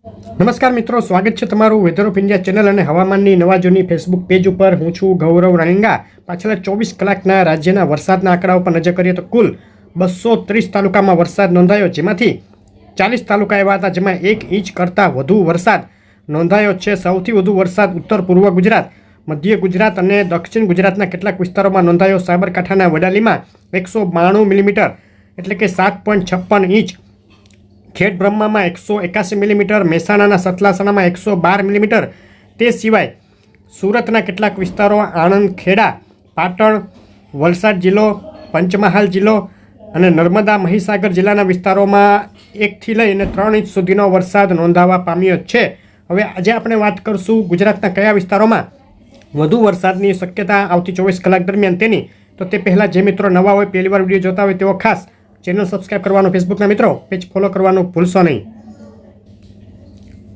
નમસ્કાર મિત્રો, સ્વાગત છે તમારું વેધર ઓફ ઇન્ડિયા ચેનલ અને હવામાનની નવા જૂની ફેસબુક પેજ ઉપર. હું છું ગૌરવ રાણીંગા. પાછલા 24 કલાકના રાજ્યના વરસાદના આંકડા ઉપર નજર કરીએ તો કુલ 230 તાલુકામાં વરસાદ નોંધાયો, જેમાંથી 40 તાલુકા એવા હતા જેમાં 1 ઇંચ કરતાં વધુ વરસાદ નોંધાયો છે. સૌથી વધુ વરસાદ ઉત્તર પૂર્વ ગુજરાત, મધ્ય ગુજરાત અને દક્ષિણ ગુજરાતના કેટલાક વિસ્તારોમાં નોંધાયો. સાબરકાંઠાના વડાલીમાં 192 મિલીમીટર એટલે કે 7.56 ઇંચ, ખેડબ્રહ્મામાં 181 મિલીમીટર, મહેસાણાના સતલાસણામાં 112 મિલીમીટર. તે સિવાય સુરતના કેટલાક વિસ્તારો, આણંદ, ખેડા, પાટણ, વલસાડ જિલ્લો, પંચમહાલ જિલ્લો અને નર્મદા મહીસાગર જિલ્લાના વિસ્તારોમાં 1 થી લઈને 3 ઇંચ સુધીનો વરસાદ નોંધાવા પામ્યો છે. હવે આજે આપણે વાત કરીશું ગુજરાતના કયા વિસ્તારોમાં વધુ વરસાદની શક્યતા આવતી 24 કલાક દરમિયાન તેની. તો તે પહેલાં જે મિત્રો નવા હોય, પહેલીવાર વિડીયો જોતા હોય તેઓ ખાસ ચેનલ સબસ્ક્રાઈબ કરવાનું, ફેસબુકના મિત્રો પેજ ફોલો કરવાનું ભૂલશો નહીં.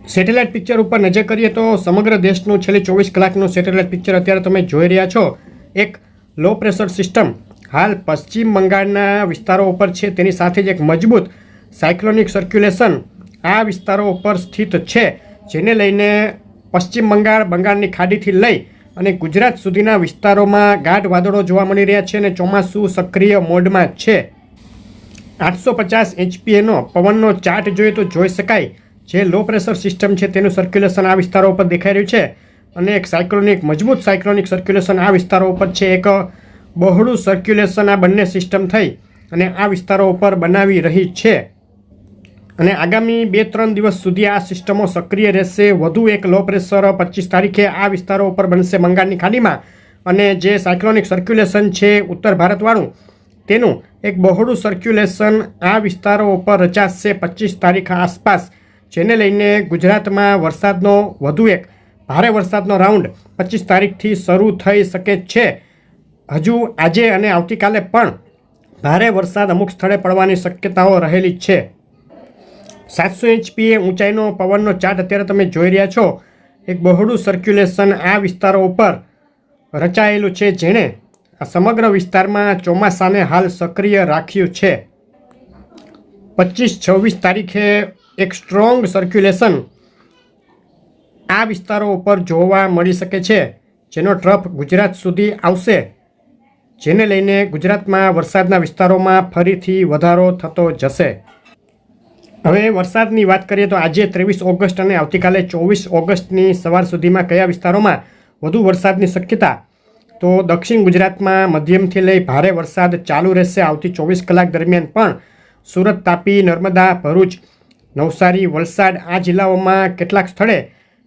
સેટેલાઇટ પિક્ચર ઉપર નજર કરીએ તો સમગ્ર દેશનું છેલ્લી 24 કલાકનું સેટેલાઇટ પિક્ચર અત્યારે તમે જોઈ રહ્યા છો. એક લો પ્રેશર સિસ્ટમ હાલ પશ્ચિમ બંગાળના વિસ્તારો ઉપર છે, તેની સાથે જ એક મજબૂત સાયક્લોનિક સર્ક્યુલેશન આ વિસ્તારો ઉપર સ્થિત છે, જેને લઈને પશ્ચિમ બંગાળ, બંગાળની ખાડીથી લઈ અને ગુજરાત સુધીના વિસ્તારોમાં ગાઢ વાદળો જોવા મળી રહ્યા છે અને ચોમાસું સક્રિય મોડમાં છે. 850 HPAનો પવનનો ચાર્ટ જોઈએ તો જોઈ શકાય જે લો પ્રેશર સિસ્ટમ છે તેનું સર્ક્યુલેશન આ વિસ્તારો ઉપર દેખાઈ રહ્યું છે અને એક મજબૂત સાયક્લોનિક સર્ક્યુલેશન આ વિસ્તારો ઉપર છે. એક બહોળું સર્ક્યુલેશન આ બંને સિસ્ટમ થઈ અને આ વિસ્તારો ઉપર બનાવી રહી છે અને આગામી 2-3 દિવસ સુધી આ સિસ્ટમો સક્રિય રહેશે. વધુ એક લો પ્રેશર 25 તારીખે આ વિસ્તારો ઉપર બનશે બંગાળની ખાડીમાં અને જે સાયક્લોનિક સર્ક્યુલેશન છે ઉત્તર ભારતવાળું, તેનું એક બહોળું સર્ક્યુલેશન આ વિસ્તારો ઉપર રચાશે 25 તારીખ આસપાસ, જેને લઈને ગુજરાતમાં વરસાદનો વધુ એક ભારે વરસાદનો રાઉન્ડ 25 તારીખથી શરૂ થઈ શકે છે. હજુ આજે અને આવતીકાલે પણ ભારે વરસાદ અમુક સ્થળે પડવાની શક્યતાઓ રહેલી છે. 700 HPA ઊંચાઈનો પવનનો ચાર્ટ અત્યારે તમે જોઈ રહ્યા છો. એક બહોળું સર્ક્યુલેશન આ વિસ્તારો ઉપર રચાયેલું છે, જેણે આ સમગ્ર વિસ્તારમાં ચોમાસાને હાલ સક્રિય રાખ્યું છે. 25-26 તારીખે એક સ્ટ્રોંગ સર્ક્યુલેશન આ વિસ્તારો ઉપર જોવા મળી શકે છે, જેનો ટ્રફ ગુજરાત સુધી આવશે, જેને લઈને ગુજરાતમાં વરસાદના વિસ્તારોમાં ફરીથી વધારો થતો જશે. હવે વરસાદની વાત કરીએ તો આજે 23 ઓગસ્ટ અને આવતીકાલે 24 ઓગસ્ટની સવાર સુધીમાં કયા વિસ્તારોમાં વધુ વરસાદની શક્યતા. તો દક્ષિણ ગુજરાતમાં મધ્યમથી લઈ ભારે વરસાદ ચાલુ રહેશે આવતી 24 કલાક દરમિયાન પણ. સુરત, તાપી, નર્મદા, ભરૂચ, નવસારી, વલસાડ આ જિલ્લાઓમાં કેટલાક સ્થળે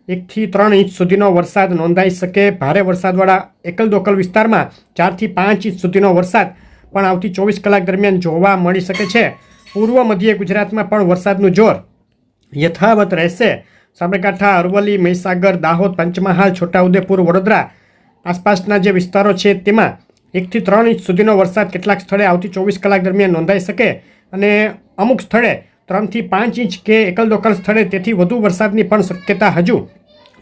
1 થી 3 ઇંચ સુધીનો વરસાદ નોંધાઈ શકે. ભારે વરસાદવાળા એકલ દોકલ વિસ્તારમાં 4 થી 5 ઇંચ સુધીનો વરસાદ પણ આવતી 24 કલાક દરમિયાન જોવા મળી શકે છે. પૂર્વ મધ્ય ગુજરાતમાં પણ વરસાદનું જોર યથાવત રહેશે. સાબરકાંઠા, અરવલ્લી, મહીસાગર, દાહોદ, પંચમહાલ, છોટાઉદેપુર, વડોદરા આસપાસના જે વિસ્તારો છે તેમાં 1 થી 3 ઇંચ સુધીનો વરસાદ કેટલાક સ્થળે આવતી 24 કલાક દરમિયાન નોંધાઈ શકે અને અમુક સ્થળે 3 થી 5 ઇંચ કે એકલ દોકલ સ્થળે તેથી વધુ વરસાદની પણ શક્યતા હજુ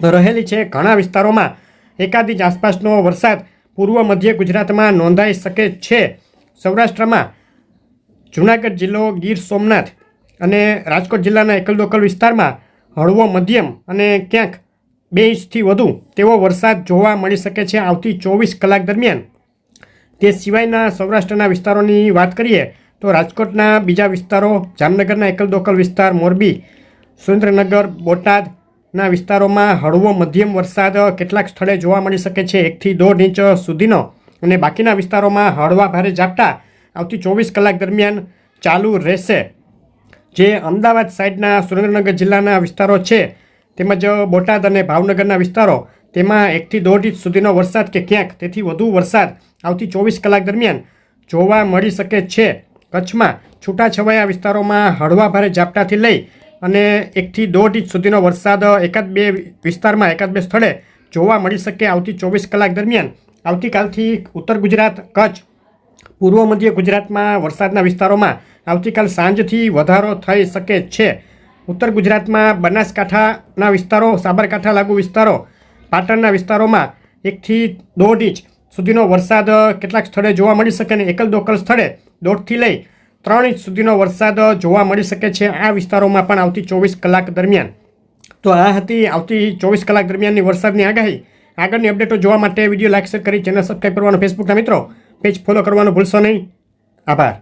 રહેલી છે. ઘણા વિસ્તારોમાં એકાદ ઇંચ આસપાસનો વરસાદ પૂર્વ મધ્ય ગુજરાતમાં નોંધાઈ શકે છે. સૌરાષ્ટ્રમાં જૂનાગઢ જિલ્લો, ગીર સોમનાથ અને રાજકોટ જિલ્લાના એકલ દોકલ વિસ્તારમાં હળવો મધ્યમ અને ક્યાંક 2 ઇંચથી વધુ તેવો વરસાદ જોવા મળી શકે છે આવતી 24 કલાક દરમિયાન. તે સિવાયના સૌરાષ્ટ્રના વિસ્તારોની વાત કરીએ તો રાજકોટના બીજા વિસ્તારો, જામનગરના એકલ દોકલ વિસ્તાર, મોરબી, સુરેન્દ્રનગર, બોટાદના વિસ્તારોમાં હળવો મધ્યમ વરસાદ કેટલાક સ્થળે જોવા મળી શકે છે 1 થી 1.5 ઇંચ સુધીનો અને બાકીના વિસ્તારોમાં હળવા ભારે ઝાપટા આવતી 24 કલાક દરમિયાન ચાલુ રહેશે. જે અમદાવાદ સાઈડના સુરેન્દ્રનગર જિલ્લાના વિસ્તારો છે તેમજ બોટાદ અને ભાવનગરના વિસ્તારો, તેમાં 1 થી 1.5 ઇંચ સુધીનો વરસાદ કે ક્યાંક તેથી વધુ વરસાદ આવતી 24 કલાક દરમિયાન જોવા મળી શકે છે. કચ્છમાં છૂટાછવાયા વિસ્તારોમાં હળવા ભારે ઝાપટાથી લઈ અને 1 થી 1.5 ઇંચ સુધીનો વરસાદ એકાદ બે સ્થળે જોવા મળી શકે આવતી 24 કલાક દરમિયાન. આવતીકાલથી ઉત્તર ગુજરાત, કચ્છ, પૂર્વ મધ્ય ગુજરાતમાં વરસાદના વિસ્તારોમાં આવતીકાલ સાંજથી વધારો થઈ શકે છે. ઉત્તર ગુજરાતમાં બનાસકાંઠાના વિસ્તારો, સાબરકાંઠા લાગુ વિસ્તારો, પાટણના વિસ્તારોમાં 1 થી 1.5 ઇંચ સુધીનો વરસાદ કેટલાક સ્થળે જોવા મળી શકે અને એકલ દોકલ સ્થળે 1.5 થી લઈ 3 ઇંચ સુધીનો વરસાદ જોવા મળી શકે છે આ વિસ્તારોમાં પણ આવતી 24 કલાક દરમિયાન. તો આ હતી આવતી 24 કલાક દરમિયાનની વરસાદની આગાહી. આગળની અપડેટો જોવા માટે વિડીયો લાઈક શેર કરી ચેનલ સબસ્ક્રાઈબ કરવાનું, ફેસબુકના મિત્રો પેજ ફોલો કરવાનું ભૂલશો નહીં. આભાર.